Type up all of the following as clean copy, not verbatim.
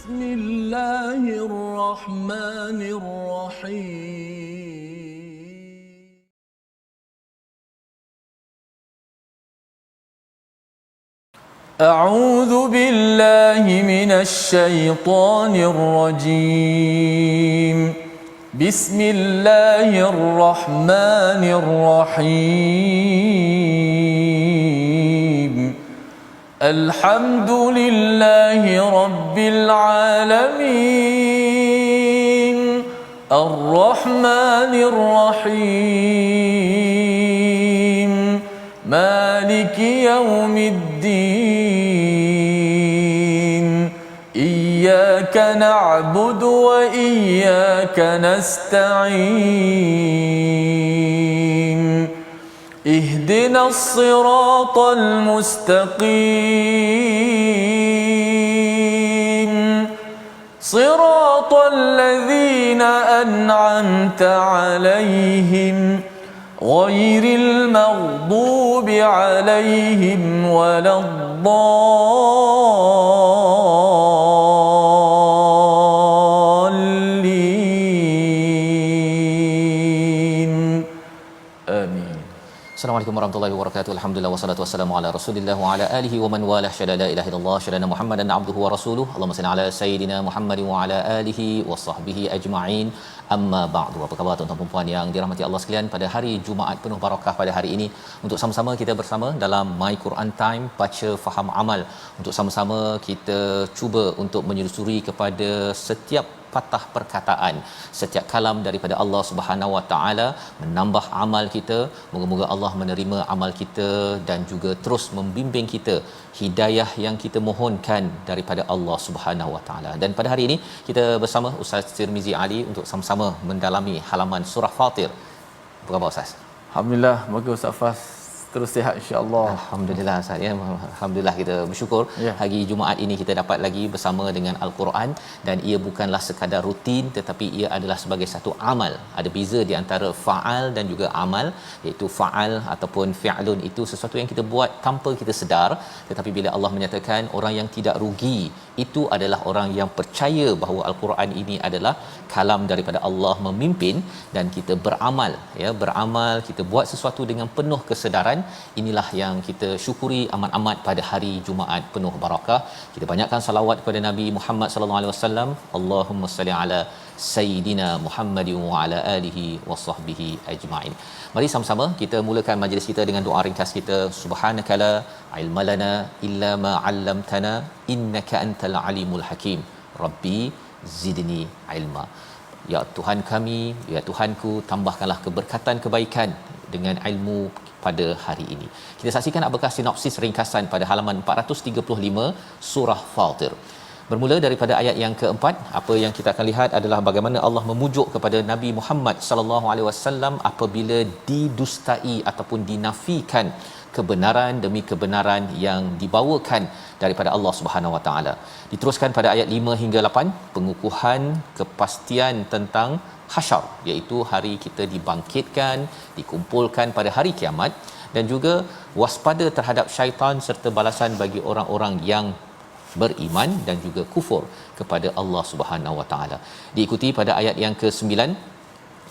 بسم الله الرحمن الرحيم. أعوذ بالله من الشيطان الرجيم. بسم الله الرحمن الرحيم. الحمد لله رب العالمين الرحمن الرحيم مالك يوم الدين إياك نعبد وإياك نستعين اهدنا الصراط المستقيم صراط الذين أنعمت عليهم غير المغضوب عليهم ولا الضالين آمين. Assalamualaikum warahmatullahi wabarakatuh. Alhamdulillah wassalatu wassalamu ala Rasulillah wa ala alihi wa man walah. Syada la ilaha illallah, syada Muhammadan abduhu wa rasuluhu. Allahumma salli ala sayidina Muhammad wa ala alihi wa sahbihi ajma'in. Amma ba'du. Apa khabar tuan-tuan dan puan yang dirahmati Allah sekalian? Pada hari Jumaat penuh barakah pada hari ini, untuk sama-sama kita bersama dalam My Quran Time, baca faham amal. Untuk sama-sama kita cuba untuk menyusuri kepada setiap patah perkataan, setiap kalam daripada Allah Subhanahu Wa Taala, menambah amal kita. Moga-moga Allah menerima amal kita dan juga terus membimbing kita hidayah yang kita mohonkan daripada Allah Subhanahu Wa Taala. Dan pada hari ini kita bersama Ustaz Tirmizi Ali untuk sama-sama mendalami halaman surah Fatir. Apa khabar Ustaz? Alhamdulillah, moga Ustaz Fas terus sihat insya-Allah. Alhamdulillah Ustaz ya. Alhamdulillah kita bersyukur hari Jumaat ini kita dapat lagi bersama dengan Al-Quran, dan ia bukanlah sekadar rutin tetapi ia adalah sebagai satu amal. Ada beza di antara fa'al dan juga amal, iaitu fa'al ataupun fi'lun itu sesuatu yang kita buat tanpa kita sedar, tetapi bila Allah menyatakan orang yang tidak rugi itu adalah orang yang percaya bahawa Al-Quran ini adalah kalam daripada Allah memimpin, dan kita beramal ya, beramal, kita buat sesuatu dengan penuh kesedaran. Inilah yang kita syukuri amat-amat pada hari Jumaat penuh barakah. Kita banyakkan salawat kepada Nabi Muhammad sallallahu alaihi wasallam. Allahumma salli ala sayidina Muhammad wa ala alihi wa sahbihi ajma'in. Mari sama-sama kita mulakan majlis kita dengan doa ringkas kita. Subhanakala ilma lana illa ma 'allamtana innaka antal alimul hakim. Rabbi zidni ilma. Ya Tuhan kami, ya Tuhanku, tambahkanlah keberkatan kebaikan dengan ilmu pada hari ini. Kita saksikan apakah sinopsis ringkasan pada halaman 435 surah Fatir. Bermula daripada ayat yang keempat, apa yang kita akan lihat adalah bagaimana Allah memujuk kepada Nabi Muhammad sallallahu alaihi wasallam apabila didustai ataupun dinafikan kebenaran demi kebenaran yang dibawakan daripada Allah Subhanahu Wa Taala. Diteruskan pada ayat 5 hingga 8, pengukuhan kepastian tentang hasyar, iaitu hari kita dibangkitkan, dikumpulkan pada hari kiamat, dan juga waspada terhadap syaitan serta balasan bagi orang-orang yang beriman dan juga kufur kepada Allah Subhanahu Wa Taala. Diikuti pada ayat yang ke-9,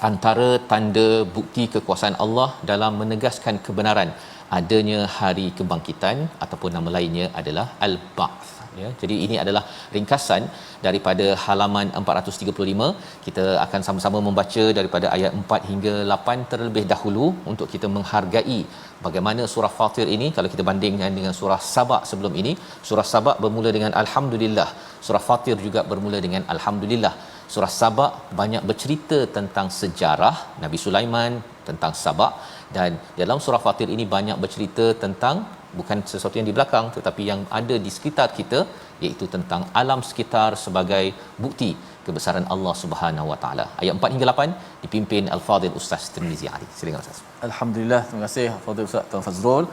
antara tanda bukti kekuasaan Allah dalam menegaskan kebenaran adanya hari kebangkitan ataupun nama lainnya adalah Al-Ba'ts ya. Jadi ini adalah ringkasan daripada halaman 435. Kita akan sama-sama membaca daripada ayat 4 hingga 8 terlebih dahulu untuk kita menghargai bagaimana surah Fatir ini kalau kita bandingkan dengan surah Saba sebelum ini. Surah Saba bermula dengan alhamdulillah, surah Fatir juga bermula dengan alhamdulillah. Surah Saba banyak bercerita tentang sejarah Nabi Sulaiman, tentang Saba, dan dalam surah Fatir ini banyak bercerita tentang bukan sesuatu yang di belakang tetapi yang ada di sekitar kita, iaitu tentang alam sekitar sebagai bukti kebesaran Allah Subhanahu Wa Taala. Ayat 4 hingga 8 dipimpin Al-Fadhil Ustaz Tirmizi Ali. Silakan Ustaz. Alhamdulillah, terima kasih Fadhil Ustaz Tuan Fazrul.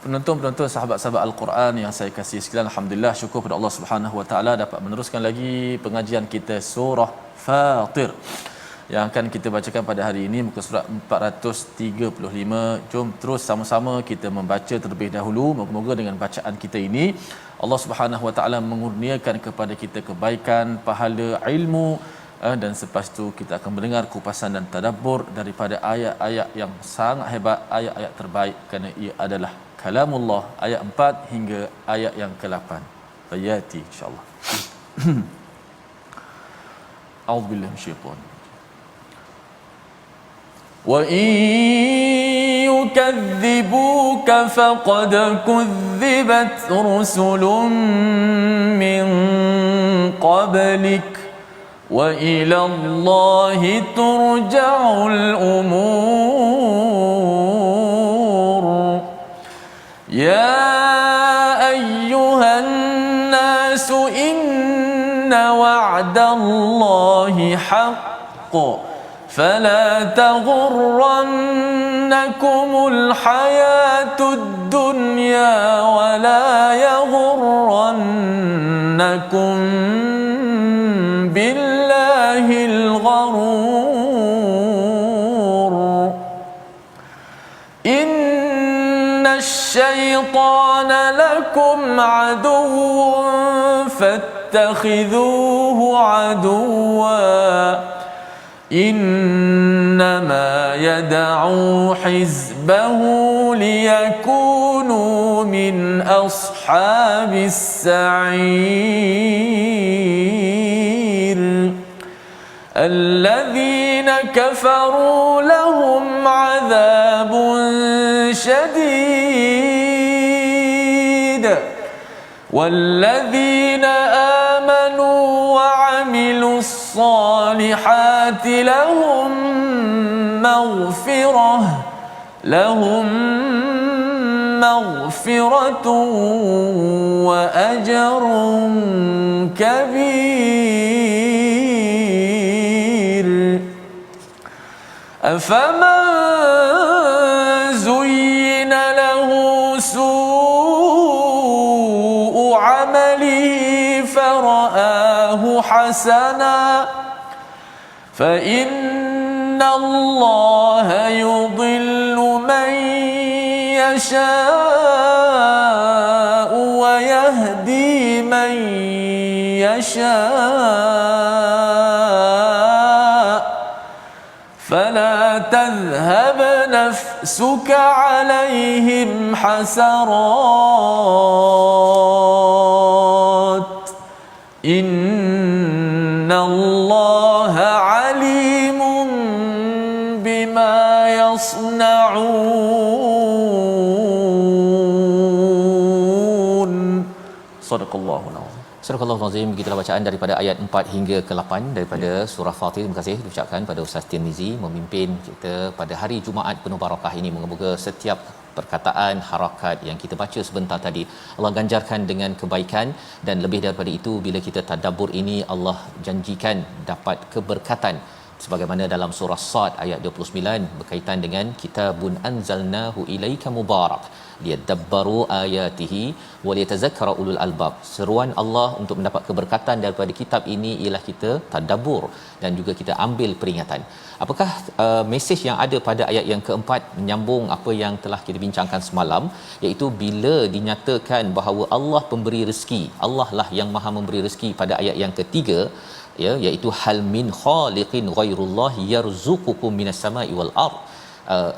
Penonton-penonton sahabat-sahabat Al-Quran yang saya kasihi sekalian, alhamdulillah, syukur pada Allah Subhanahu Wa Taala dapat meneruskan lagi pengajian kita surah Fatir. yang akan kita bacakan pada hari ini, muka surat 435. Jom terus sama-sama kita membaca terlebih dahulu. Moga-moga dengan bacaan kita ini Allah Subhanahu Wa Taala mengurniakan kepada kita kebaikan, pahala, ilmu, dan selepas itu kita akan mendengar kupasan dan tadabbur daripada ayat-ayat yang sangat hebat, ayat-ayat terbaik kerana ia adalah kalamullah, ayat 4 hingga ayat yang ke-8. Bayati insya-Allah. A'udzubillahi minasyaitanir wa in yukazzibuka faqad kuzzibat rusulun min qablik wa ila Allahi turja'ul umur. Ya ayyuhan nasu inna wa'dallahi haqq fala taghurrannakumul hayatud dunya wa la yaghurrannakum billahil gharur. Innash syaitana lakum aduwwun fattakhidhuhu aduwwa innama yad'u hizbahu liyakunu min ashabis sa'ir. الذين كفروا لهم عذاب شديد والذين آمنوا وعملوا الصالحات لهم مغفرة وأجر كبير. أفمن زين له سوء عمله فرآه حسنا فإن الله يضل من يشاء ويهدي من يشاء فلا تذهب نفسك عليهم حسرات إن الله عليم بما يصنعون. صدق الله العظيم. Surah Al-Azim, begitulah bacaan daripada ayat 4 hingga ke 8 daripada surah Fatir. Terima kasih diucapkan pada Ustaz Tirmizi memimpin kita pada hari Jumaat penuh barakah ini. Moga-moga setiap perkataan, harakat yang kita baca sebentar tadi Allah ganjarkan dengan kebaikan, dan lebih daripada itu bila kita tadabbur ini Allah janjikan dapat keberkatan sebagaimana dalam surah Sad ayat 29 berkaitan dengan kitabun anzalnahu ilaika mubarak liyadabbaru ayatihi wa liyatadhakkara ulul albab. Seruan Allah untuk mendapat keberkatan daripada kitab ini ialah kita tadabbur dan juga kita ambil peringatan. Apakah mesej yang ada pada ayat yang keempat menyambung apa yang telah kita bincangkan semalam, iaitu bila dinyatakan bahawa Allah pemberi rezeki, Allah lah yang Maha memberi rezeki pada ayat yang ketiga, ya, iaitu hal min khaliqin ghairullah yarzuqukum minas samai wal ard.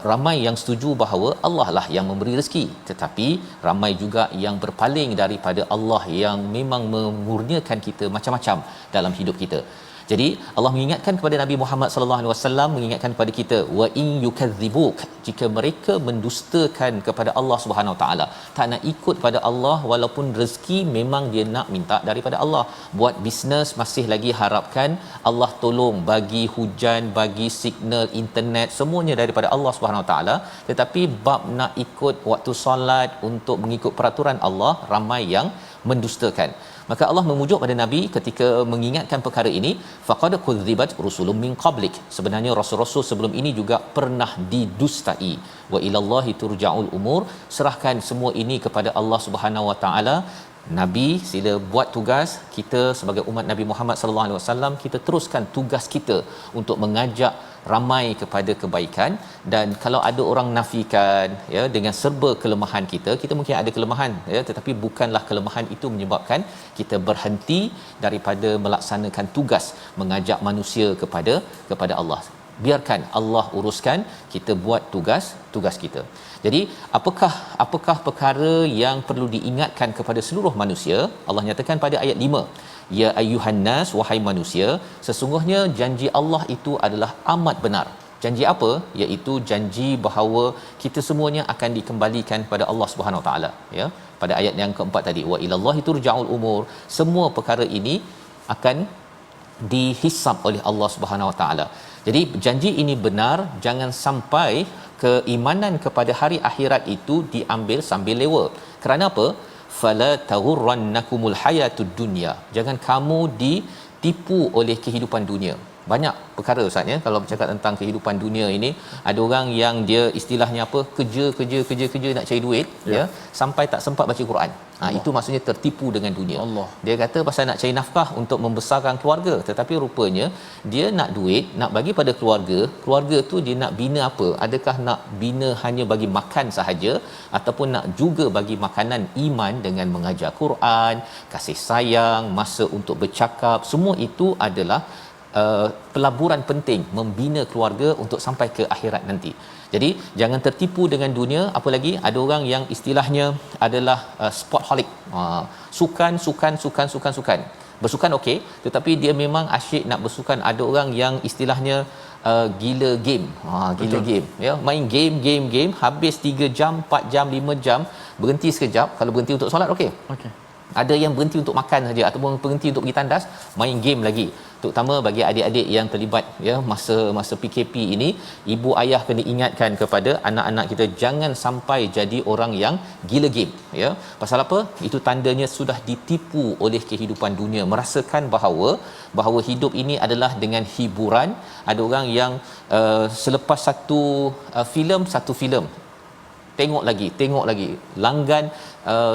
Ramai yang setuju bahawa Allah lah yang memberi rezeki, tetapi ramai juga yang berpaling daripada Allah yang memang memurniakan kita macam-macam dalam hidup kita. Jadi Allah mengingatkan kepada Nabi Muhammad sallallahu alaihi wasallam, mengingatkan kepada kita, wa in yukadzibuk, jika mereka mendustakan kepada Allah Subhanahu Wa Taala, tak nak ikut pada Allah, walaupun rezeki memang dia nak minta daripada Allah, buat bisnes masih lagi harapkan Allah tolong, bagi hujan, bagi signal internet, semuanya daripada Allah Subhanahu Wa Taala, tetapi bab nak ikut waktu solat untuk mengikut peraturan Allah, ramai yang mendustakan. Maka Allah memujuk pada Nabi ketika mengingatkan perkara ini, faqad kudzibat rusulun min qablik, sebenarnya rasul-rasul sebelum ini juga pernah didustai. Wa ilallahi turja'ul umur, serahkan semua ini kepada Allah Subhanahu Wa Taala. Nabi sila buat tugas, kita sebagai umat Nabi Muhammad sallallahu alaihi wasallam kita teruskan tugas kita untuk mengajak ramai kepada kebaikan. Dan kalau ada orang nafikan ya dengan serba kelemahan kita mungkin ada kelemahan ya, tetapi bukanlah kelemahan itu menyebabkan kita berhenti daripada melaksanakan tugas mengajak manusia kepada Allah. Biarkan Allah uruskan, kita buat tugas kita. Jadi apakah perkara yang perlu diingatkan kepada seluruh manusia? Allah nyatakan pada ayat 5, ya ayyuhan nas, wahai manusia, sesungguhnya janji Allah itu adalah amat benar. Janji apa? Iaitu janji bahawa kita semuanya akan dikembalikan pada Allah Subhanahu Wa Taala ya. Pada ayat yang keempat tadi, wa ilallahi turja'ul umur, semua perkara ini akan dihisab oleh Allah Subhanahu Wa Taala. Jadi janji ini benar, jangan sampai keimanan kepada hari akhirat itu diambil sambil lewa. Kerana apa? Fala taghurrannakumul hayatud dunya. Jangan kamu ditipu oleh kehidupan dunia. Banyak perkara Ustaz ya, kalau bercakap tentang kehidupan dunia ini, ada orang yang dia istilahnya apa, kerja nak cari duit ya, sampai tak sempat baca Quran. Itu maksudnya tertipu dengan dunia. Allah. Dia kata pasal nak cari nafkah untuk membesarkan keluarga, tetapi rupanya dia nak duit, nak bagi pada keluarga tu dia nak bina apa? Adakah nak bina hanya bagi makan sahaja, ataupun nak juga bagi makanan iman dengan mengajar Quran, kasih sayang, masa untuk bercakap, semua itu adalah pelaburan penting membina keluarga untuk sampai ke akhirat nanti. Jadi jangan tertipu dengan dunia. Apa lagi, ada orang yang istilahnya adalah sportholic, sukan. Bersukan okey, tetapi dia memang asyik nak bersukan. Ada orang yang istilahnya gila game. Game ya, main game habis 3 jam, 4 jam, 5 jam, berhenti sekejap. Kalau berhenti untuk solat okey. Ada yang berhenti untuk makan saja, ataupun berhenti untuk pergi tandas, main game lagi. Terutama bagi adik-adik yang terlibat ya masa PKP ini, ibu ayah kena ingatkan kepada anak-anak kita jangan sampai jadi orang yang gila game ya. Pasal apa? Itu tandanya sudah ditipu oleh kehidupan dunia, merasakan bahawa hidup ini adalah dengan hiburan. Ada orang yang selepas satu filem tengok lagi, langgan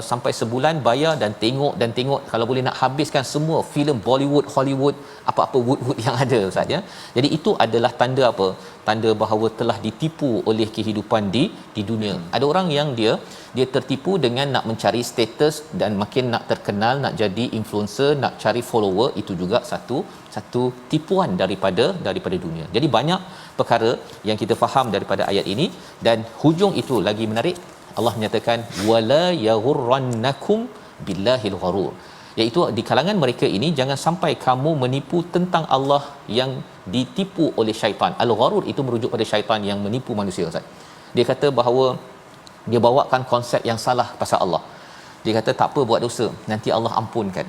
sampai sebulan bayar dan tengok, kalau boleh nak habiskan semua filem Bollywood, Hollywood, apa-apa wood yang ada Ustaz ya. Jadi itu adalah tanda apa? Tanda bahawa telah ditipu oleh kehidupan di dunia. Ada orang yang dia tertipu dengan nak mencari status dan makin nak terkenal, nak jadi influencer, nak cari follower, itu juga satu tipuan daripada dunia. Jadi banyak perkara yang kita faham daripada ayat ini, dan hujung itu lagi menarik. Allah menyatakan wala yaghurrannakum billahil gharur, iaitu di kalangan mereka ini jangan sampai kamu menipu tentang Allah yang ditipu oleh syaitan. Al-gharur itu merujuk pada syaitan yang menipu manusia Ustaz. Dia kata bahawa dia bawakan konsep yang salah pasal Allah. Dia kata tak apa buat dosa, nanti Allah ampunkan.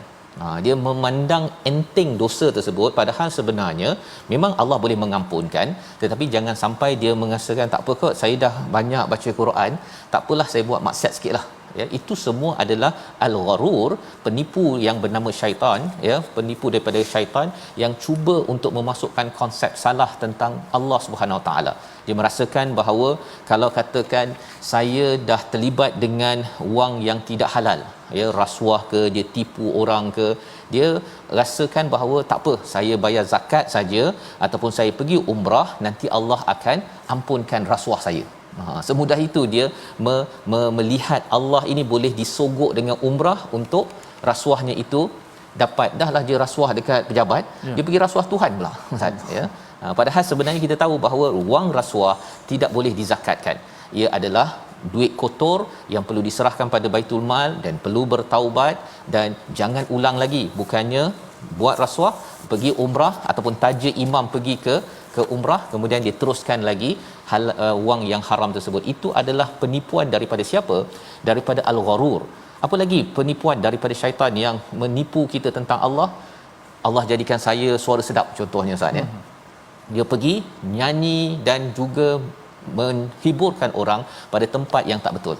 Dia memandang enteng dosa tersebut, padahal sebenarnya memang Allah boleh mengampunkan, tetapi jangan sampai dia mengasakan tak apa kot, saya dah banyak baca Quran, tak apalah saya buat maksiat sikitlah ya. Itu semua adalah al-gharur, penipu yang bernama syaitan ya, penipu daripada syaitan yang cuba untuk memasukkan konsep salah tentang Allah Subhanahu Wa Taala. Dia merasakan bahawa kalau katakan saya dah terlibat dengan wang yang tidak halal ya, rasuah ke, dia tipu orang ke, dia rasakan bahawa tak apa, saya bayar zakat saja ataupun saya pergi umrah, nanti Allah akan ampunkan rasuah saya. Semudah itu dia melihat Allah ini boleh disogok dengan umrah untuk rasuahnya itu dapat. Dahlah dia rasuah dekat pejabat, dia pergi rasuah Tuhan pula Ustaz ya. Padahal sebenarnya kita tahu bahawa wang rasuah tidak boleh dizakatkan. Ia adalah duit kotor yang perlu diserahkan pada Baitul Mal dan perlu bertaubat, dan jangan ulang lagi. Bukannya buat rasuah, pergi umrah ataupun taja imam pergi ke umrah, kemudian dia teruskan lagi wang yang haram tersebut. Itu adalah penipuan daripada siapa? Daripada al-gharur. Apa lagi penipuan daripada syaitan yang menipu kita tentang Allah? Allah jadikan saya suara sedap contohnya Ustaz ya. Dia pergi nyanyi dan juga menghiburkan orang pada tempat yang tak betul.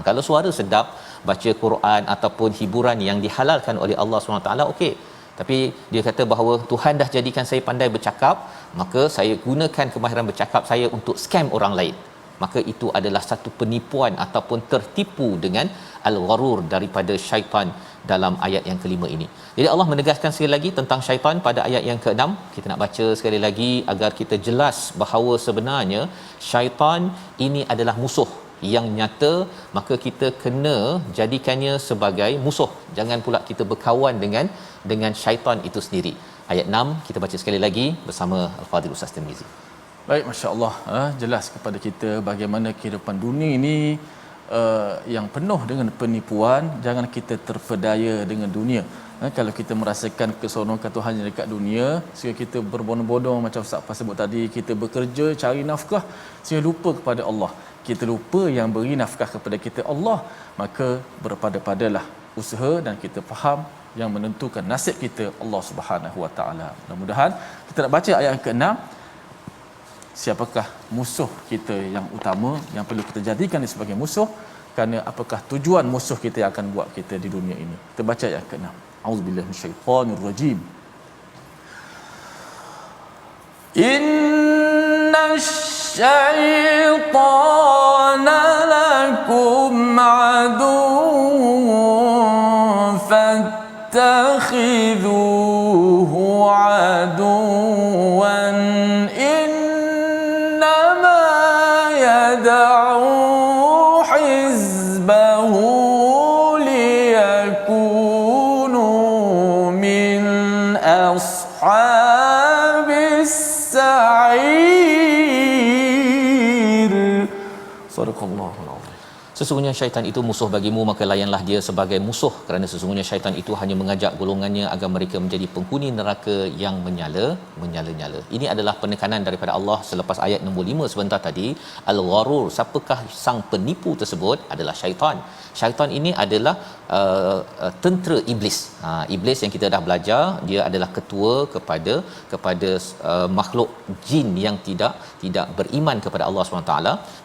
Kalau suara sedap, baca Quran ataupun hiburan yang dihalalkan oleh Allah SWT, okey. Tapi dia kata bahawa Tuhan dah jadikan saya pandai bercakap, maka saya gunakan kemahiran bercakap saya untuk scam orang lain. maka itu adalah satu penipuan ataupun tertipu dengan al-gharur daripada syaitan dalam ayat yang kelima ini. Jadi Allah menegaskan sekali lagi tentang syaitan pada ayat yang ke-6. Kita nak baca sekali lagi agar kita jelas bahawa sebenarnya syaitan ini adalah musuh yang nyata, maka kita kena jadikannya sebagai musuh. Jangan pula kita berkawan dengan syaitan itu sendiri. Ayat 6 kita baca sekali lagi bersama Al-Fadhil Ustaz Tirmizi. Baik, masya-Allah, jelas kepada kita bagaimana kehidupan dunia ini yang penuh dengan penipuan. Jangan kita terpedaya dengan dunia. Kalau kita merasakan keseronokan Tuhan yang dekat dunia, sehingga kita berbondong-bondong macam Ustaz sebut tadi, kita bekerja cari nafkah sehingga lupa kepada Allah. Kita lupa yang beri nafkah kepada kita Allah, maka berpada-padalah usaha dan kita faham yang menentukan nasib kita Allah Subhanahu Wa Taala. Mudah-mudahan kita nak baca ayat ke-6. Siapakah musuh kita yang utama yang perlu kita jadikan dia sebagai musuh? Kerana apakah tujuan musuh kita yang akan buat kita di dunia ini? Kita baca ayat ke-6. A'udzubillahi minasyaitonir rajim. Innasyaiṭāna lakum 'aduwwun fattakhidhuhu 'aduwwan innamā yad'ū hizbahu liyakūnū min ashabis sa'īr. Sadaqallahu. Sesungguhnya syaitan itu musuh bagimu, maka layanlah dia sebagai musuh, kerana sesungguhnya syaitan itu hanya mengajak golongannya agar mereka menjadi penghuni neraka yang menyala-nyala. Ini adalah penekanan daripada Allah selepas ayat nombor 5 sebentar tadi. Al-gharur, siapakah sang penipu tersebut? Adalah syaitan. Syaitan ini adalah tentera iblis. Iblis yang kita dah belajar, dia adalah ketua kepada makhluk jin yang tidak beriman kepada Allah SWT,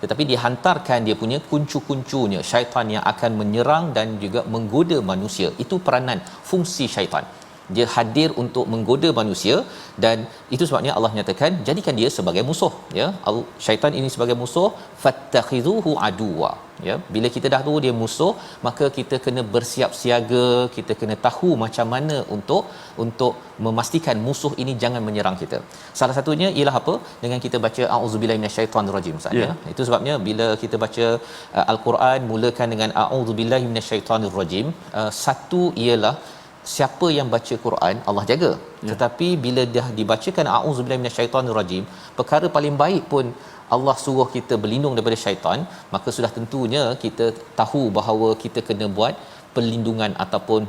tetapi dihantarkan dia punya kuncu-kuncunya, syaitan yang akan menyerang dan juga menggoda manusia. Itu peranan fungsi syaitan. Dia hadir untuk menggoda manusia, dan itu sebabnya Allah nyatakan jadikan dia sebagai musuh, ya. Syaitan ini sebagai musuh, fattakhizuhu aduwa, ya. Bila kita dah tahu dia musuh, maka kita kena bersiap siaga, kita kena tahu macam mana untuk memastikan musuh ini jangan menyerang kita. Salah satunya ialah apa? Dengan kita baca a'udzubillahi minasyaitonirrajim, Ustaz, ya. Itu sebabnya bila kita baca Al-Quran, mulakan dengan a'udzubillahi minasyaitonirrajim. Satu ialah siapa yang baca Quran Allah jaga, tetapi bila dah dibacakan a'udzubillahi minasyaitonirrajim, perkara paling baik pun Allah suruh kita berlindung daripada syaitan, maka sudah tentunya kita tahu bahawa kita kena buat perlindungan ataupun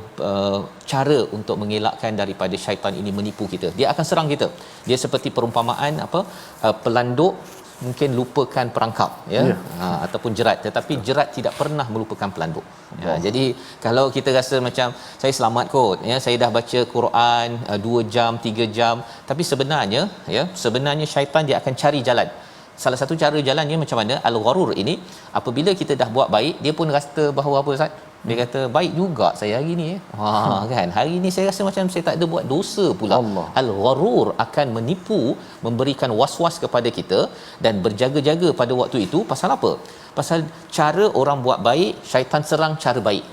cara untuk mengelakkan daripada syaitan ini menipu kita. Dia akan serang kita. Dia seperti perumpamaan pelanduk mungkin lupakan perangkap, ya. Ataupun jerat, tetapi jerat tidak pernah melupakan pelanduk. Jadi kalau kita rasa macam saya selamat kot, ya, saya dah baca Quran 2 jam 3 jam, tapi sebenarnya syaitan dia akan cari jalan. Salah satu cara jalannya macam mana? Al-gharur ini, apabila kita dah buat baik, dia pun rasa bahawa apa, Ustaz? Dia kata baik juga saya hari ni, kan, hari ni saya rasa macam saya tak ada buat dosa pula. Al-gharur akan menipu, memberikan was-was kepada kita, dan berjaga-jaga pada waktu itu. Pasal apa? Pasal cara orang buat baik, syaitan serang cara baik.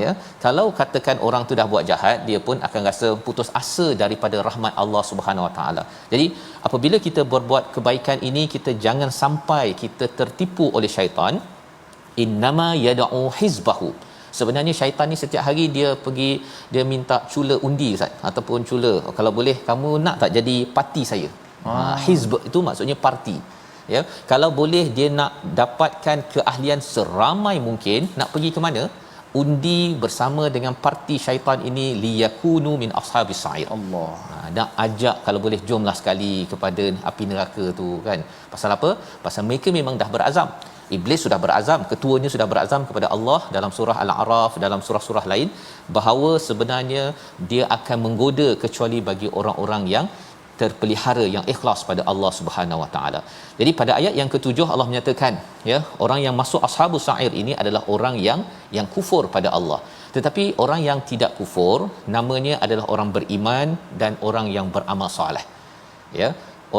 Ya. Kalau katakan orang tu dah buat jahat, dia pun akan rasa putus asa daripada rahmat Allah Subhanahu Wa Taala. Jadi apabila kita berbuat kebaikan ini, kita jangan sampai kita tertipu oleh syaitan. Innama yad'u hizbahu. Sebenarnya syaitan ni setiap hari dia pergi, dia minta cula undi, Ustaz, ataupun cula, kalau boleh kamu nak tak jadi parti saya. Hizb itu maksudnya parti, ya. Kalau boleh dia nak dapatkan keahlian seramai mungkin, nak pergi ke mana? Undi bersama dengan parti syaitan ini, liyakunu min ashabis sa'ir. Allah nak ajak, kalau boleh jomlah sekali kepada api neraka tu, kan. Pasal apa? Pasal mereka memang dah berazam. Iblis sudah berazam, ketuanya sudah berazam kepada Allah dalam surah Al-A'raf, dalam surah-surah lain, bahawa sebenarnya dia akan menggoda kecuali bagi orang-orang yang terpelihara, yang ikhlas pada Allah Subhanahu Wa Taala. Jadi pada ayat yang ke-7 Allah menyatakan, ya, orang yang masuk ashabus sa'ir ini adalah orang yang kufur pada Allah. Tetapi orang yang tidak kufur namanya adalah orang beriman dan orang yang beramal soleh. Ya,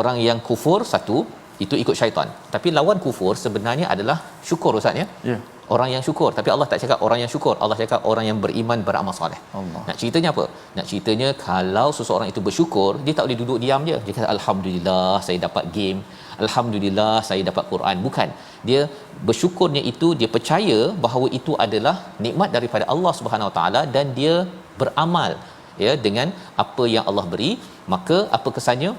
orang yang kufur satu, itu ikut syaitan. Tapi lawan kufur sebenarnya adalah syukur, ustaz ya. Ya. Orang yang syukur, tapi Allah tak cakap orang yang syukur, Allah cakap orang yang beriman beramal soleh. Allah. Nak ceritanya apa? Nak ceritanya kalau seseorang itu bersyukur, dia tak boleh duduk diam je. Dia kata alhamdulillah saya dapat game, alhamdulillah saya dapat Quran. Bukan. Dia bersyukurnya itu dia percaya bahawa itu adalah nikmat daripada Allah Subhanahu Wa Taala dan dia beramal ya dengan apa yang Allah beri. Maka apa kesannya?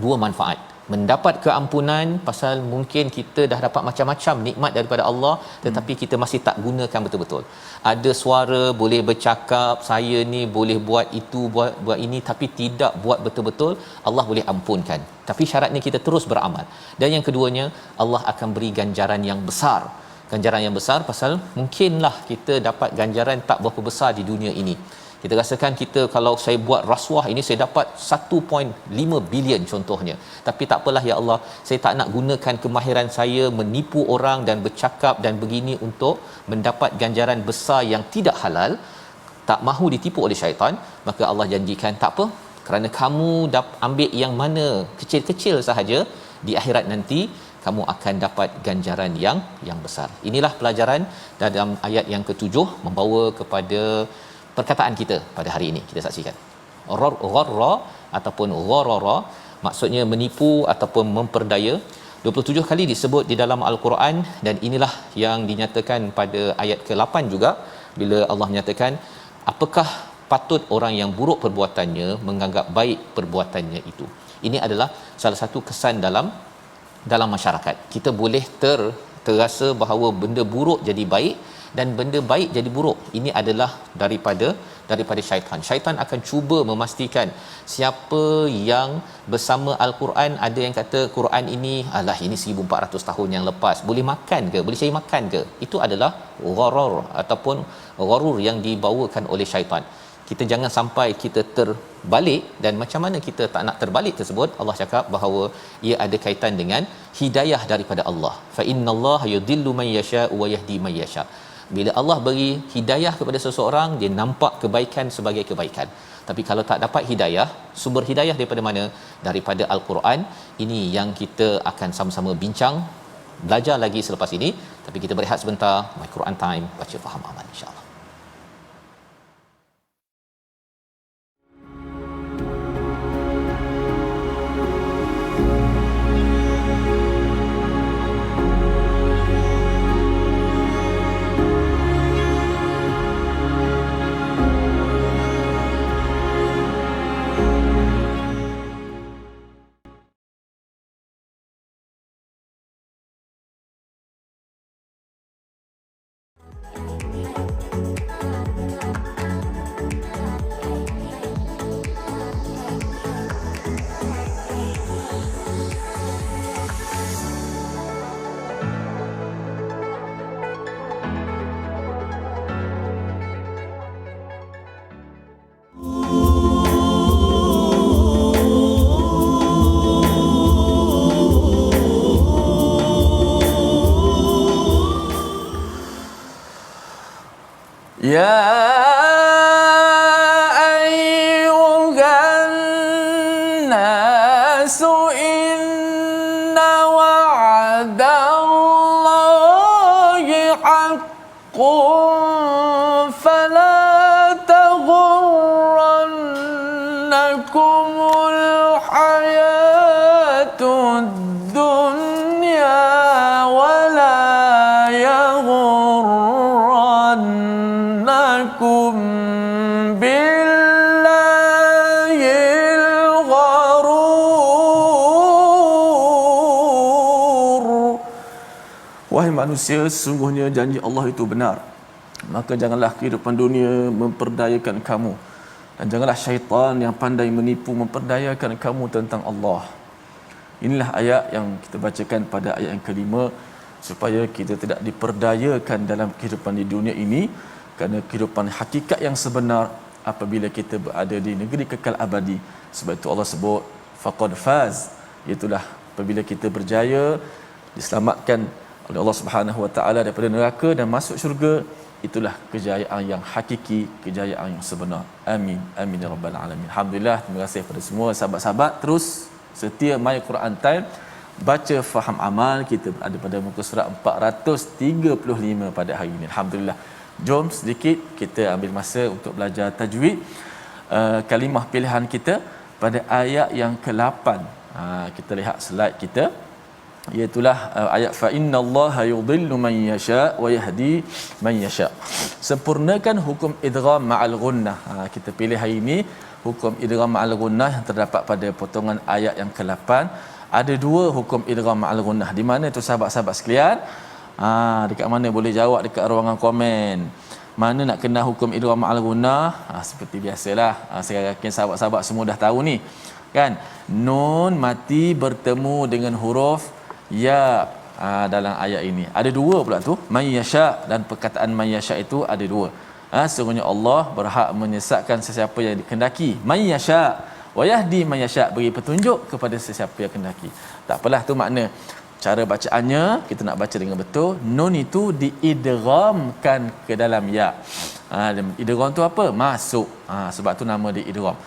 Dua manfaat. Mendapat keampunan pasal mungkin kita dah dapat macam-macam nikmat daripada Allah tetapi kita masih tak gunakan betul-betul. Ada suara boleh bercakap, saya ni boleh buat itu, buat ini tapi tidak buat betul-betul, Allah boleh ampunkan. Tapi syaratnya kita terus beramal. Dan yang keduanya, Allah akan beri ganjaran yang besar. Ganjaran yang besar pasal mungkinlah kita dapat ganjaran tak berapa besar di dunia ini. Kita rasakan kita kalau saya buat rasuah ini saya dapat 1.5 bilion contohnya. Tapi tak apalah ya Allah, saya tak nak gunakan kemahiran saya menipu orang dan bercakap dan begini untuk mendapat ganjaran besar yang tidak halal, tak mahu ditipu oleh syaitan. Maka Allah janjikan tak apa, kerana kamu ambil yang mana kecil-kecil sahaja, di akhirat nanti kamu akan dapat ganjaran yang besar. Inilah pelajaran dalam ayat yang ke-7 membawa kepada perkataan kita pada hari ini. Kita saksikan. Gharra ataupun gharara maksudnya menipu ataupun memperdaya. 27 kali disebut di dalam al-Quran dan inilah yang dinyatakan pada ayat ke-8 juga bila Allah menyatakan apakah patut orang yang buruk perbuatannya menganggap baik perbuatannya itu. Ini adalah salah satu kesan dalam masyarakat. Kita boleh terasa bahawa benda buruk jadi baik dan benda baik jadi buruk. Ini adalah daripada syaitan. Syaitan akan cuba memastikan siapa yang bersama al-Quran. Ada yang kata Quran ini alah ini 1400 tahun yang lepas, boleh makan ke, boleh cari makan ke. Itu adalah gharar ataupun gharur yang dibawakan oleh syaitan. Kita jangan sampai kita terbalik, dan macam mana kita tak nak terbalik tersebut, Allah cakap bahawa ia ada kaitan dengan hidayah daripada Allah. Fa innallaha yudillu man yasha wa yahdi man yasha. Bila Allah beri hidayah kepada seseorang, dia nampak kebaikan sebagai kebaikan. Tapi kalau tak dapat hidayah, sumber hidayah daripada mana? Daripada al-Quran. Ini yang kita akan sama-sama bincang, belajar lagi selepas ini. Tapi kita berehat sebentar. My Quran Time, baca faham amal insya-Allah. Ya ayyuhan nasu inna wa'dallahi haqqun fala taghurrannakumul hayatud dunya wala yaghurrannakum billahil gharur. Wahai manusia, sesungguhnya janji Allah itu benar. Maka janganlah kehidupan dunia memperdayakan kamu, dan janganlah syaitan yang pandai menipu memperdayakan kamu tentang Allah. Inilah ayat yang kita bacakan pada ayat yang kelima, supaya kita tidak diperdayakan dalam kehidupan di dunia ini, kerana kehidupan hakikat yang sebenar apabila kita berada di negeri kekal abadi. Sebab itu Allah sebut faqad faz, itulah apabila kita berjaya diselamatkan oleh Allah Subhanahu Wa Taala daripada neraka dan masuk syurga. Itulah kejayaan yang hakiki, kejayaan yang sebenar. Amin, amin ya rabbal alamin. Alhamdulillah, terima kasih kepada semua sahabat-sahabat terus setia My Quran Time baca faham amal. Kita ada pada muka surat 435 pada hari ini. Alhamdulillah. Jom sedikit kita ambil masa untuk belajar tajwid. Kalimah pilihan kita pada ayat yang ke-8. Kita lihat slide kita, iaitulah ayat fa innallaha yudhillu man yasha wa yahdi man yasha. Sempurnakan hukum idgham ma'al gunnah. Kita pilih hari ini hukum idgham ma'al gunnah yang terdapat pada potongan ayat yang ke-8. Ada dua hukum idgham ma'al gunnah. Di mana tu sahabat-sahabat sekalian? Dekat mana boleh jawab dekat ruangan komen. Mana nak kena hukum idgham ma'al gunnah? Seperti biasalah. Saya yakin sahabat-sahabat semua dah tahu ni. Kan? Nun mati bertemu dengan huruf ya dalam ayat ini. Ada dua pula tu, man yasha, dan perkataan man yasha itu ada dua. Sesungguhnya Allah berhak menyesatkan sesiapa yang dikehendaki. Man yasha wa yahdi man yasha, beri petunjuk kepada sesiapa yang kehendaki. Tak apalah tu makna. Cara bacaannya kita nak baca dengan betul. Nun itu diidghamkan ke dalam ya. Idgham tu apa? Masuk. Sebab tu nama dia idgham.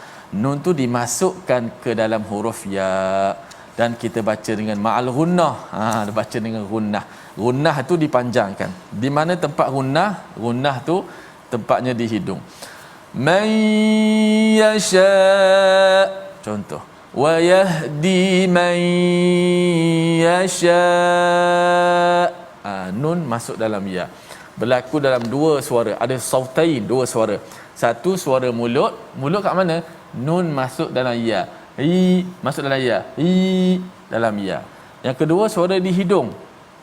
Nun tu dimasukkan ke dalam huruf ya, dan kita baca dengan ma'al gunnah. Baca dengan gunnah. Gunnah tu dipanjangkan. Di mana tempat gunnah? Gunnah tu tempatnya di hidung. Man yasha, contoh, wa yahdi man yasha. Nun masuk dalam ya. Berlaku dalam dua suara. Ada sautain, dua suara. Satu suara mulut. Mulut kat mana? Nun masuk dalam ya. Masuk dalam ya. Dalam ya. Yang kedua suara di hidung.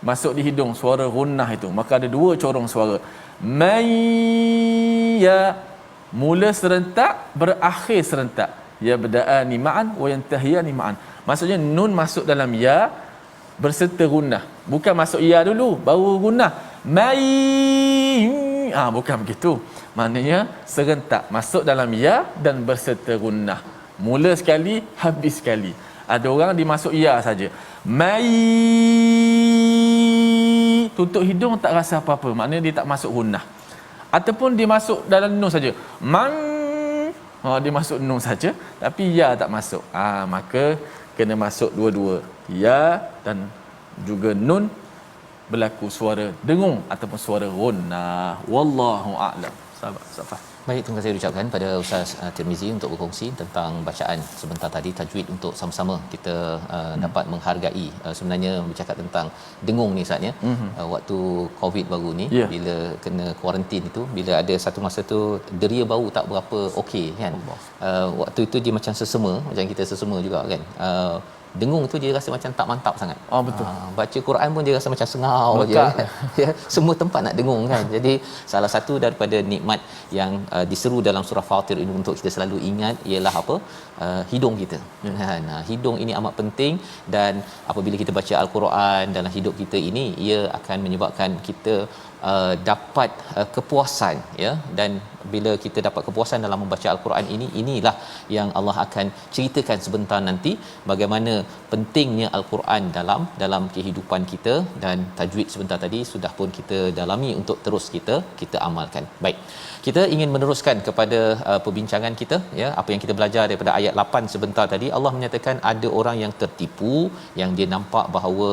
Masuk di hidung, suara gunnah itu. Maka ada dua corong suara. Mayya, mula serentak, berakhir serentak. Ya bada'ani ma'an wa yantahiyani ma'an. Maksudnya nun masuk dalam ya berserta gunnah. Bukan masuk ya dulu baru gunnah. Bukan begitu. Maknanya serentak masuk dalam ya dan berserta gunnah. Mula sekali, habis sekali. Ada orang dimasuk ya saja. Tutup hidung tak rasa apa-apa. Maknanya dia tak masuk gunnah. Ataupun dia masuk dalam nun saja. Dia masuk nun saja tapi ya tak masuk. Maka kena masuk dua-dua. Ya dan juga nun, berlaku suara dengung ataupun suara gunnah. Wallahu a'lam. Sahabat Safah. Baik, terima kasih ucapkan pada Ustaz Tirmizi untuk berkongsi tentang bacaan sebentar tadi, tajwid, untuk sama-sama kita dapat menghargai. Sebenarnya bercakap tentang dengung ni Ustaz ya. Waktu Covid baru ni, bila kena kuarantin itu, bila ada satu masa tu deria bau tak berapa okey kan. Waktu itu dia macam sesama, macam kita sesama juga kan. Dengung tu dia rasa macam tak mantap sangat. Betul. Baca Quran pun dia rasa macam sengau je. Ya, semua tempat nak dengung kan. Jadi salah satu daripada nikmat yang diseru dalam surah Fatir ini untuk kita selalu ingat ialah apa? Hidung kita. Hidung ini amat penting, dan apabila kita baca Al-Quran dalam hidup kita ini, ia akan menyebabkan kita dapat kepuasan ya. Dan bila kita dapat kepuasan dalam membaca Al-Quran ini, inilah yang Allah akan ceritakan sebentar nanti bagaimana pentingnya Al-Quran dalam kehidupan kita. Dan tajwid sebentar tadi sudah pun kita dalami untuk terus kita amalkan. Baik, kita ingin meneruskan kepada perbincangan kita ya. Apa yang kita belajar daripada ayat 8 sebentar tadi, Allah menyatakan ada orang yang tertipu, yang dia nampak bahawa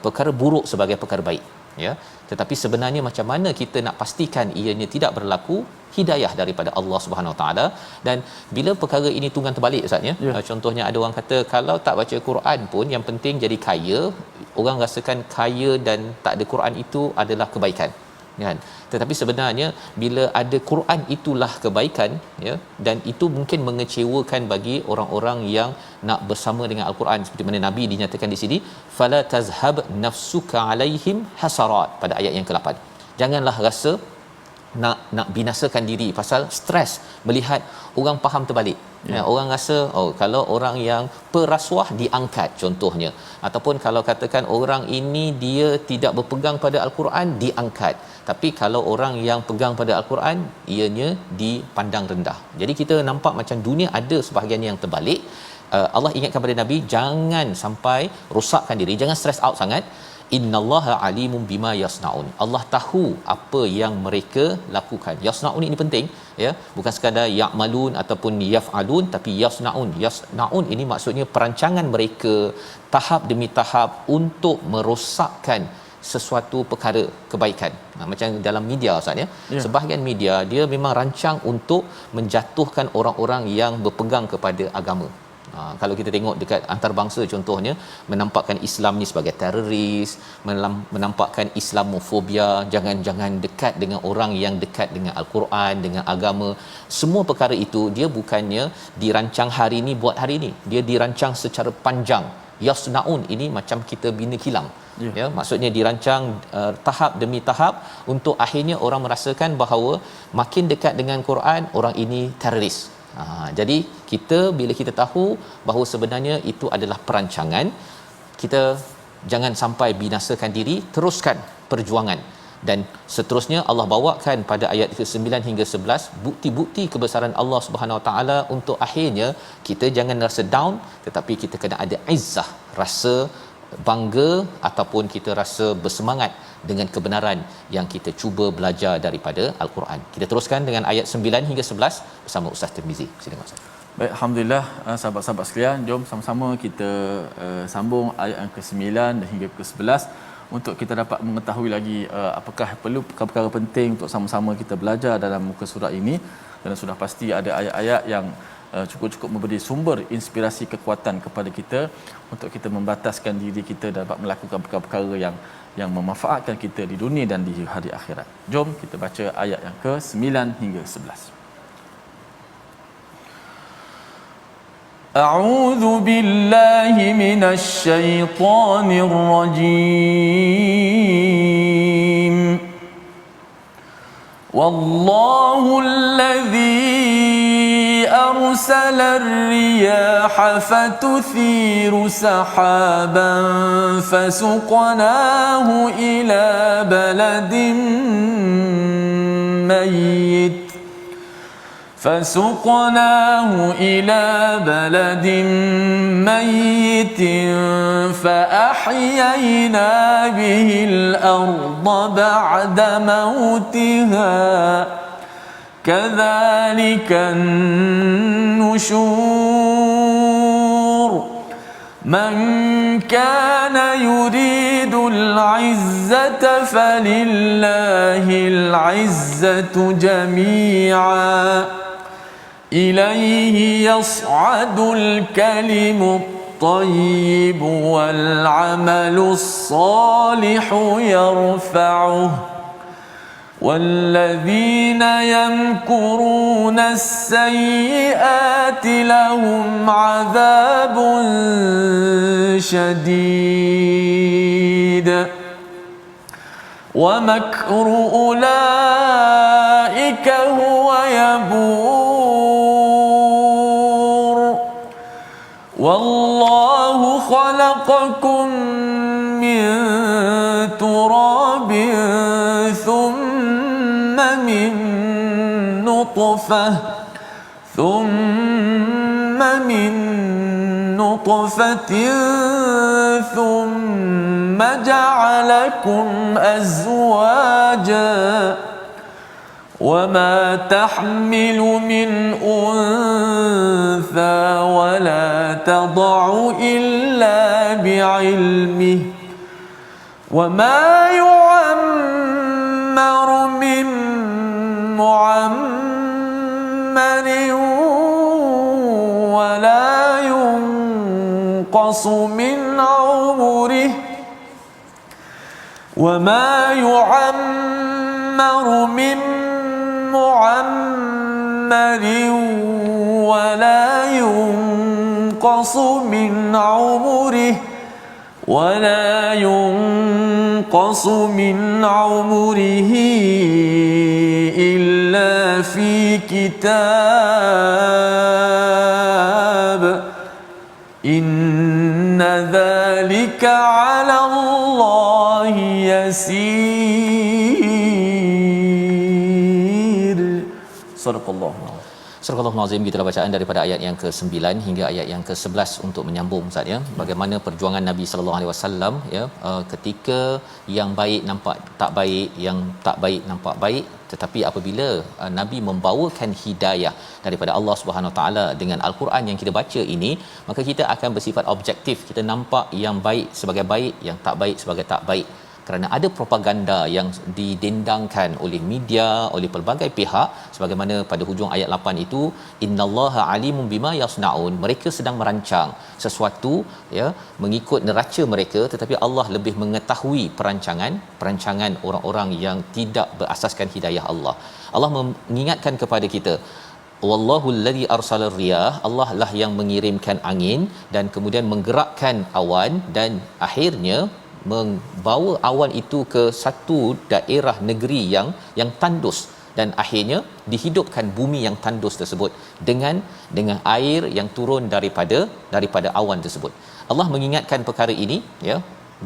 perkara buruk sebagai perkara baik ya. Tetapi sebenarnya macam mana kita nak pastikan ianya tidak berlaku? Hidayah daripada Allah Subhanahu Wa Taala. Dan bila perkara ini tunggang terbalik Ustaz ya. Contohnya ada orang kata kalau tak baca Quran pun yang penting jadi kaya. Orang rasakan kaya dan tak ada Quran itu adalah kebaikan kan. Tetapi sebenarnya bila ada Quran itulah kebaikan ya, dan itu mungkin mengecewakan bagi orang-orang yang nak bersama dengan Al-Quran, seperti mana Nabi dinyatakan di sini fala tazhab nafsuka alaihim hasarat pada ayat yang ke-8. Janganlah rasa nak binasakan diri pasal stres melihat orang faham terbalik. Orang rasa kalau orang yang perasuah diangkat contohnya, ataupun kalau katakan orang ini dia tidak berpegang pada Al-Quran diangkat, tapi kalau orang yang pegang pada Al-Quran ianya dipandang rendah. Jadi kita nampak macam dunia ada sebahagian yang terbalik. Allah ingatkan pada Nabi jangan sampai rosakkan diri, jangan stress out sangat. innallaha alimun bima yasnaun. Allah tahu apa yang mereka lakukan. Yasnaun ini penting, ya, bukan sekadar ya'malun ataupun yaf'alun, tapi yasnaun. Yasnaun ini maksudnya perancangan mereka tahap demi tahap untuk merosakkan sesuatu perkara kebaikan. Macam dalam media Ustaz, ya. Sebahagian media dia memang rancang untuk menjatuhkan orang-orang yang berpegang kepada agama. Kalau kita tengok dekat antarabangsa contohnya, menampakkan Islam ni sebagai teroris, menampakkan Islamofobia, jangan dekat dengan orang yang dekat dengan Al-Quran, dengan agama. Semua perkara itu dia bukannya dirancang hari ni buat hari ni. Dia dirancang secara panjang. Yasnaun ini macam kita bina kilang. Ya, maksudnya dirancang tahap demi tahap untuk akhirnya orang merasakan bahawa makin dekat dengan Quran, orang ini teroris. Jadi kita bila kita tahu bahawa sebenarnya itu adalah perancangan, kita jangan sampai binasakan diri, teruskan perjuangan. Dan seterusnya Allah bawakan pada ayat ke-9 hingga 11 bukti-bukti kebesaran Allah Subhanahu Wa Taala untuk akhirnya kita jangan rasa down, tetapi kita kena ada izzah, rasa bangga ataupun kita rasa bersemangat dengan kebenaran yang kita cuba belajar daripada Al-Quran. Kita teruskan dengan ayat 9 hingga 11 bersama Ustaz Tirmizi. Silakan Ustaz. Baik, alhamdulillah, sahabat-sahabat sekalian, jom sama-sama kita sambung ayat yang ke-9 dan hingga ke-11 untuk kita dapat mengetahui lagi apakah perlu perkara-perkara penting untuk sama-sama kita belajar dalam muka surat ini. Dan sudah pasti ada ayat-ayat yang cukup-cukup memberi sumber inspirasi kekuatan kepada kita untuk kita membataskan diri kita dapat melakukan perkara-perkara yang memanfaatkan kita di dunia dan di hari akhirat. Jom kita baca ayat yang ke-9 hingga 11. A'udzu billahi minasy syaithanir rajim. Wallahu alladzi أرسل الرياح فتثير سحابا فسقناه إلى بلد ميت فأحيينا به الأرض بعد موتها كذلك النشور من كان يريد العزة فلله العزة جميعا إليه يصعد الكلم الطيب والعمل الصالح يرفعه والذين يمكرون السيئات لهم عذاب شديد ومكر أولئك هو يبور والله خلقكم من تراب ثم من نطفة ثم جعلكم أزواجا وما تحمل من أنثى ولا تضع إلا بعلمه وما يعمر من معمر ولا ينقص من عمره وما يعمر من معمر ولا ينقص من عمره إلا في كتاب إن ذلك على الله يسير. Sadaqallah. Surah Al-Nazim, gitulah bacaan daripada ayat yang ke-9 hingga ayat yang ke-11 untuk menyambung Ustaz ya. Bagaimana perjuangan Nabi sallallahu alaihi wasallam ya, ketika yang baik nampak tak baik, yang tak baik nampak baik, tetapi apabila Nabi membawakan hidayah daripada Allah Subhanahu taala dengan al-Quran yang kita baca ini, maka kita akan bersifat objektif. Kita nampak yang baik sebagai baik, yang tak baik sebagai tak baik. Kerana ada propaganda yang didendangkan oleh media, oleh pelbagai pihak, sebagaimana pada hujung ayat 8 itu, innallaha alimun bima yasnaun, mereka sedang merancang sesuatu ya mengikut neraca mereka, tetapi Allah lebih mengetahui perancangan orang-orang yang tidak berasaskan hidayah Allah. Allah mengingatkan kepada kita, wallahu allazi arsala riyah, Allah lah yang mengirimkan angin dan kemudian menggerakkan awan, dan akhirnya membawa awan itu ke satu daerah negeri yang tandus, dan akhirnya dihidupkan bumi yang tandus tersebut dengan air yang turun daripada awan tersebut. Allah mengingatkan perkara ini ya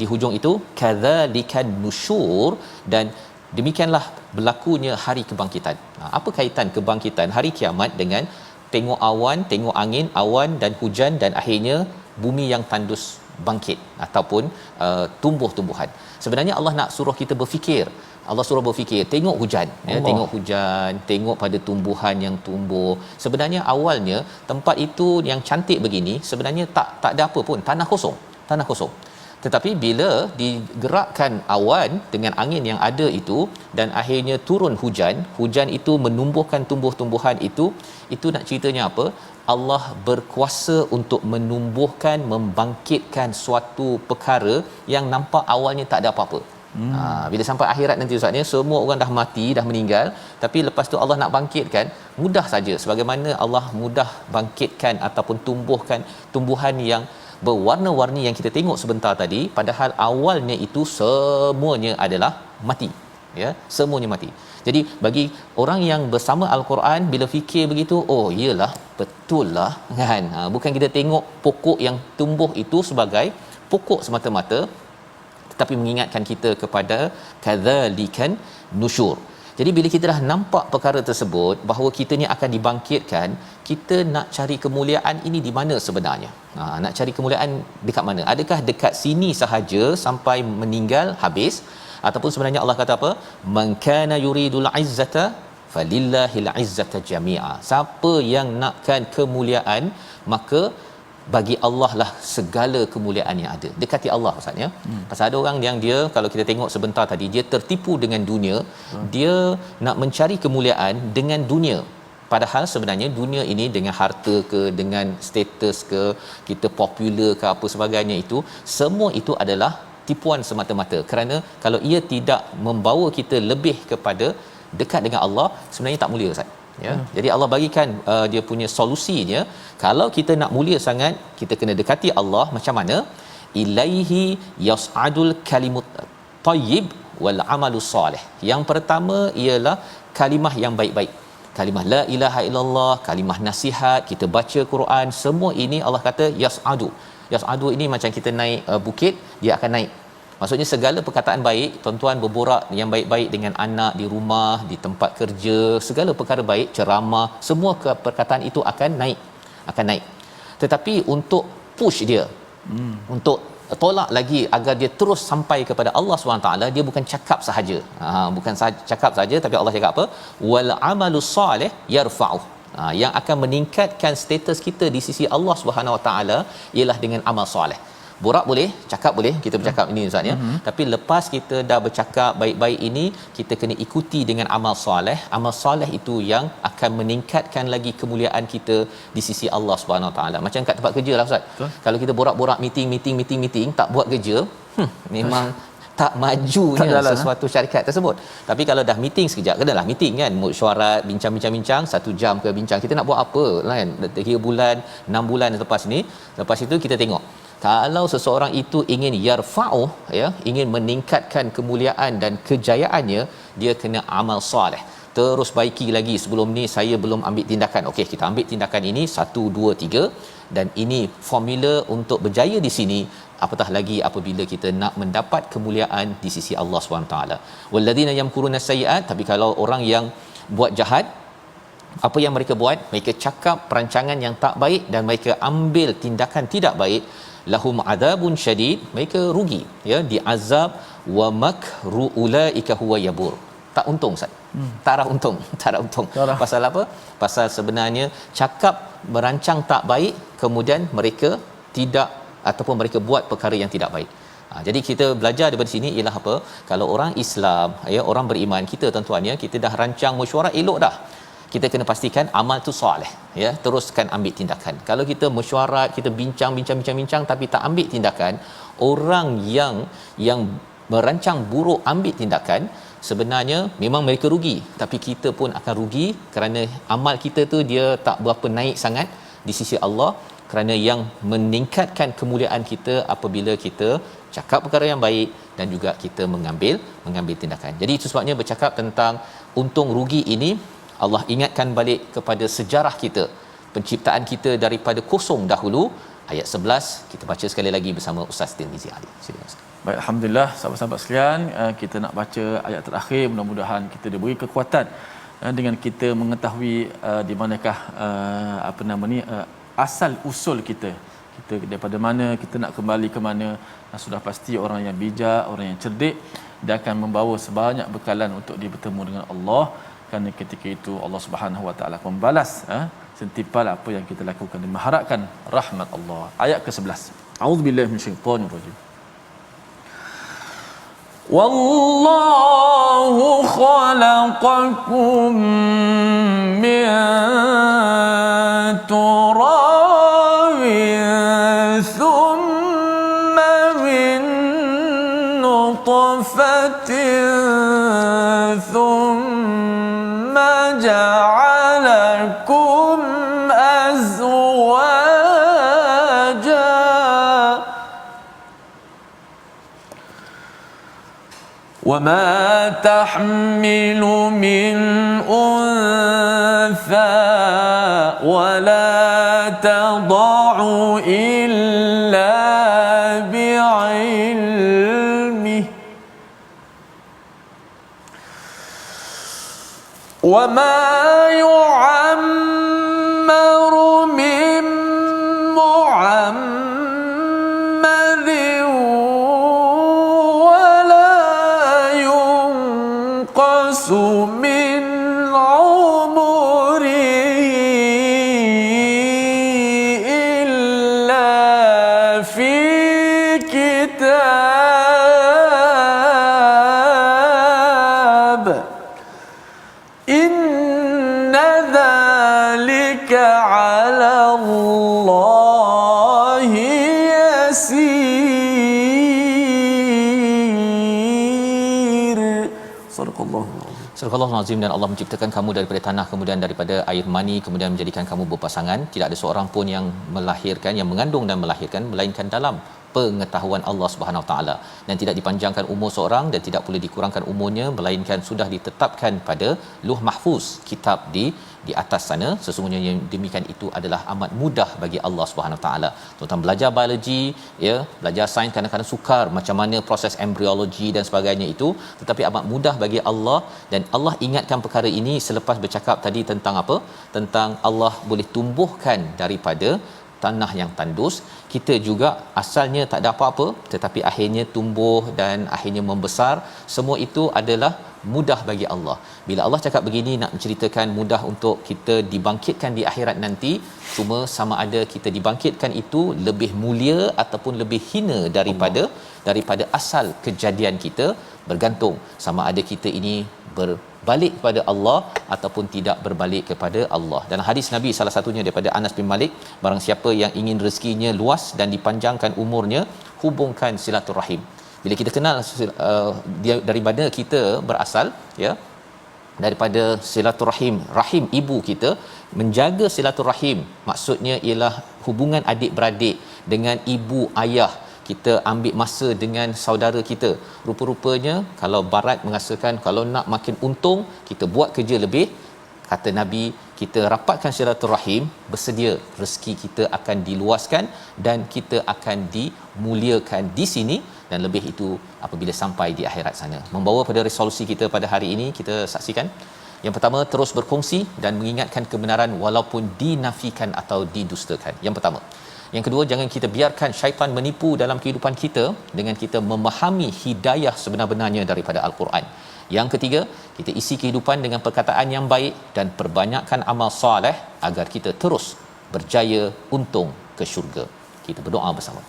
di hujung itu, kadzalikan nusyur, dan demikianlah berlakunya hari kebangkitan. Apa kaitan kebangkitan hari kiamat dengan tengok awan, tengok angin, awan dan hujan, dan akhirnya bumi yang tandus bangkit ataupun tumbuh-tumbuhan? Sebenarnya Allah nak suruh kita berfikir. Allah suruh berfikir, tengok hujan ya, tengok hujan, tengok pada tumbuhan yang tumbuh. Sebenarnya awalnya tempat itu yang cantik begini sebenarnya tak ada apa pun, tanah kosong. Tetapi bila digerakkan awan dengan angin yang ada itu, dan akhirnya turun hujan itu menumbuhkan tumbuh-tumbuhan itu nak ceritanya apa? Allah berkuasa untuk menumbuhkan, membangkitkan suatu perkara yang nampak awalnya tak ada apa-apa. Bila sampai akhirat nanti Ustaz ni, semua orang dah mati, dah meninggal, tapi lepas tu Allah nak bangkitkan, mudah saja. Sebagaimana Allah mudah bangkitkan ataupun tumbuhkan tumbuhan yang berwarna-warni yang kita tengok sebentar tadi, padahal awalnya itu semuanya adalah mati ya, semuanya mati. Jadi bagi orang yang bersama al-Quran, bila fikir begitu, oh iyalah, betul lah kan. Bukan kita tengok pokok yang tumbuh itu sebagai pokok semata-mata, tetapi mengingatkan kita kepada kadzalikan nusyur. Jadi bila kita dah nampak perkara tersebut, bahawa kita ni akan dibangkitkan, kita nak cari kemuliaan ini di mana sebenarnya? Nak cari kemuliaan dekat mana? Adakah dekat sini sahaja sampai meninggal habis? Ataupun sebenarnya Allah kata apa? Man kana yuridul izzata falillahil izzata jami'a. Siapa yang nakkan kemuliaan, maka bagi Allah lah segala kemuliaan yang ada. Dekati Allah Ustaz ya. Pasal ada orang yang dia, kalau kita tengok sebentar tadi, dia tertipu dengan dunia. Dia nak mencari kemuliaan dengan dunia. Padahal sebenarnya dunia ini dengan harta ke, dengan status ke, kita popular ke apa sebagainya, itu semua itu adalah tipuan semata-mata. Kerana kalau ia tidak membawa kita lebih kepada dekat dengan Allah, sebenarnya tak mulia Ustaz ya. Jadi Allah bagikan dia punya solusinya. Kalau kita nak mulia sangat, kita kena dekati Allah. Macam mana? Ilaihi yas'adul kalimut tayyib wal amalus soleh. Yang pertama ialah kalimah yang baik-baik, kalimah la ilaha illallah, kalimah nasihat, kita baca Quran, semua ini Allah kata yas'adu ini macam kita naik bukit, dia akan naik. Maksudnya segala perkataan baik, tuan-tuan berborak yang baik-baik dengan anak di rumah, di tempat kerja, segala perkara baik, ceramah, semua perkataan itu akan naik. Tetapi untuk push dia, untuk tolak lagi agar dia terus sampai kepada Allah SWT, dia bukan cakap sahaja. Cakap saja, tapi Allah cakap apa? Wal amalus soleh yarfa'u. Yang akan meningkatkan status kita di sisi Allah Subhanahu Wa Taala ialah dengan amal soleh. Borak boleh, cakap boleh, kita bercakap ini Ustaz ya. Tapi lepas kita dah bercakap baik-baik ini, kita kena ikuti dengan amal soleh. Amal soleh itu yang akan meningkatkan lagi kemuliaan kita di sisi Allah Subhanahu Wa Taala. Macam kat tempat kerja lah Ustaz. Kalau kita borak-borak meeting, tak buat kerja, memang tak majunya sesuatu syarikat tersebut. Tapi kalau dah meeting sekejap, kenalah meeting kan, mesyuarat, bincang-bincang 1 jam ke bincang, kita nak buat apa kan, 3 bulan 6 bulan lepas itu kita tengok, kalau seseorang itu ingin yarfa'u ya, ingin meningkatkan kemuliaan dan kejayaannya, dia kena amal soleh. Terus baiki lagi, sebelum ni saya belum ambil tindakan, okey kita ambil tindakan ini 1 2 3, dan ini formula untuk berjaya di sini. Apatah lagi apabila kita nak mendapat kemuliaan di sisi Allah SWT. Walladzina yamkuruna sayyi'at, tapi kalau orang yang buat jahat, apa yang mereka buat, mereka cakap perancangan yang tak baik dan mereka ambil tindakan tidak baik, lahum adzabun syadid, mereka rugi, ya, diazab, wa makru ulaika huwa yabur. Tak untung Ustaz. Tak ada untung, tak ada untung. Pasal apa? Pasal sebenarnya cakap merancang tak baik, kemudian mereka tidak ataupun mereka buat perkara yang tidak baik. Jadi kita belajar daripada sini ialah apa? Kalau orang Islam, ya, orang beriman, kita tuan-tuan, ya, kita dah rancang mesyuarat elok dah. Kita kena pastikan amal tu soleh, ya, teruskan ambil tindakan. Kalau kita mesyuarat, kita bincang tapi tak ambil tindakan, orang yang merancang buruk ambil tindakan, sebenarnya memang mereka rugi, tapi kita pun akan rugi kerana amal kita tu dia tak berapa naik sangat di sisi Allah, kerana yang meningkatkan kemuliaan kita apabila kita cakap perkara yang baik dan juga kita mengambil tindakan. Jadi itu sebabnya bercakap tentang untung rugi ini, Allah ingatkan balik kepada sejarah kita, penciptaan kita daripada kosong dahulu. Ayat 11 kita baca sekali lagi bersama Ustaz Tirmizi Ali. Silakan Ustaz. Baik, alhamdulillah sahabat-sahabat sekalian, kita nak baca ayat terakhir, mudah-mudahan kita diberi kekuatan dengan kita mengetahui di manakah asal usul kita daripada mana kita nak kembali ke mana. Sudah pasti orang yang bijak, orang yang cerdik, dia akan membawa sebanyak bekalan untuk dia bertemu dengan Allah, kerana ketika itu Allah Subhanahu Wa Taala membalas sentimpal apa yang kita lakukan dan mengharapkan rahmat Allah. Ayat ke-11. A'udzubillahi minasyaitonir rajim. Wallahu khalaqakum min turabin thumma min nutfatin thumma ja'alakum azwaja وما تحمل من أنثى ولا تضع إلا بعلمه وما يعمر من معمر من عمره إلا في كتاب إن ذلك على الله يسير. صدق الله. Surah Al-Azim. Dan Allah menciptakan kamu daripada tanah, kemudian daripada air mani, kemudian menjadikan kamu berpasangan. Tidak ada seorang pun yang melahirkan, yang mengandung dan melahirkan, melainkan dalam pengetahuan Allah Subhanahu Wa Taala. Dan tidak dipanjangkan umur seorang dan tidak pula dikurangkan umurnya, melainkan sudah ditetapkan pada Lauh Mahfuz, kitab di atas sana. Sesungguhnya yang demikian itu adalah amat mudah bagi Allah Subhanahu Wa Taala. Tuan-tuan belajar biologi, ya, belajar sains kadang-kadang sukar macam mana proses embriologi dan sebagainya itu, tetapi amat mudah bagi Allah. Dan Allah ingatkan perkara ini selepas bercakap tadi tentang apa? Tentang Allah boleh tumbuhkan daripada tanah yang tandus. Kita juga asalnya tak ada apa-apa, tetapi akhirnya tumbuh dan akhirnya membesar. Semua itu adalah mudah bagi Allah. Bila Allah cakap begini, nak menceritakan mudah untuk kita dibangkitkan di akhirat nanti. Cuma sama ada kita dibangkitkan itu lebih mulia ataupun lebih hina daripada asal kejadian kita, bergantung sama ada kita ini berbalik kepada Allah ataupun tidak berbalik kepada Allah. Dalam hadis Nabi salah satunya daripada Anas bin Malik, barang siapa yang ingin rezekinya luas dan dipanjangkan umurnya, hubungkan silaturahim. Bila kita kenal dia dari mana kita berasal, ya, daripada silaturahim, rahim ibu kita, menjaga silaturahim maksudnya ialah hubungan adik-beradik dengan ibu ayah. Kita ambil masa dengan saudara kita. Rupa-rupanya kalau barat mengatakan kalau nak makin untung, kita buat kerja lebih. Kata Nabi, kita rapatkan silaturahim, bersedia rezeki kita akan diluaskan dan kita akan dimuliakan di sini, dan lebih itu apabila sampai di akhirat sana. Membawa pada resolusi kita pada hari ini, kita saksikan Yang pertama, terus berkongsi dan mengingatkan kebenaran walaupun dinafikan atau didustakan. Yang pertama. Yang kedua, jangan kita biarkan syaitan menipu dalam kehidupan kita dengan kita memahami hidayah sebenar-benarnya daripada Al-Quran. Yang ketiga, kita isi kehidupan dengan perkataan yang baik dan perbanyakkan amal soleh agar kita terus berjaya untung ke syurga. Kita berdoa bersama.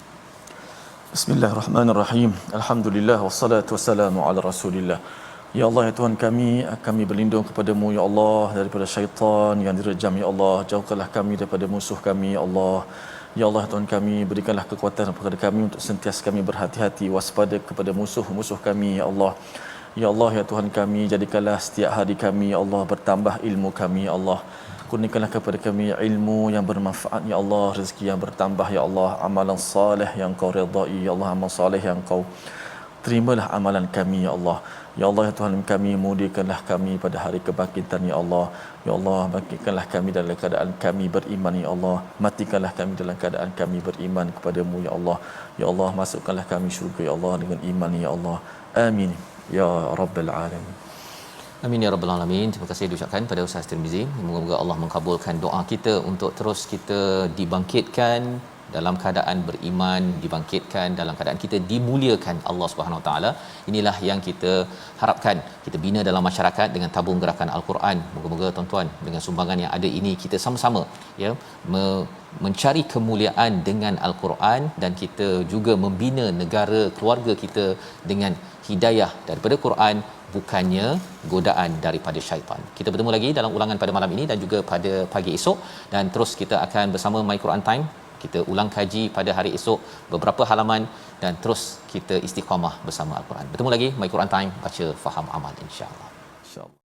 Bismillahirrahmanirrahim. Alhamdulillah wassalatu wassalamu ala Rasulillah. Ya Allah, ya Tuhan kami berlindung kepadamu ya Allah daripada syaitan yang direjam ya Allah. Jauhkanlah kami daripada musuh kami ya Allah. Ya Allah, Tuhan kami, berikanlah kekuatan kepada kami untuk sentiasa kami berhati-hati waspada kepada musuh-musuh kami ya Allah. Ya Allah, ya Tuhan kami, jadikanlah setiap hari kami ya Allah bertambah ilmu kami ya Allah. Kurniakanlah kepada kami ilmu yang bermanfaat ya Allah, rezeki yang bertambah ya Allah, amalan salih yang kau redai ya Allah, amal salih yang kau terimalah amalan kami ya Allah. Ya Allah, ya Tuhan kami, muliakanlah kami pada hari kebangkitan ya Allah. Ya Allah, bangkitkanlah kami dalam keadaan kami beriman ya Allah. Matikanlah kami dalam keadaan kami beriman kepadamu ya Allah. Ya Allah, masukkanlah kami syurga ya Allah dengan iman ya Allah. Amin ya rabbal alamin. Amin ya rabbal alamin. Terima kasih diucapkan pada Ustaz Tirmizi. Moga-moga Allah mengabulkan doa kita untuk terus kita dibangkitkan dalam keadaan beriman, dibangkitkan dalam keadaan kita dimuliakan Allah Subhanahu Wa Taala. Inilah yang kita harapkan kita bina dalam masyarakat dengan tabung gerakan Al-Quran. Moga-moga tuan-tuan dengan sumbangan yang ada ini kita sama-sama ya mencari kemuliaan dengan Al-Quran dan kita juga membina negara keluarga kita dengan hidayah daripada Quran, bukannya godaan daripada syaitan. Kita bertemu lagi dalam ulangan pada malam ini dan juga pada pagi esok, dan terus kita akan bersama My Quran Time. Kita ulang kaji pada hari esok beberapa halaman dan terus kita istiqamah bersama Al-Quran. Bertemu lagi My Quran Time, baca, faham, amal, insya-Allah. Insya-Allah.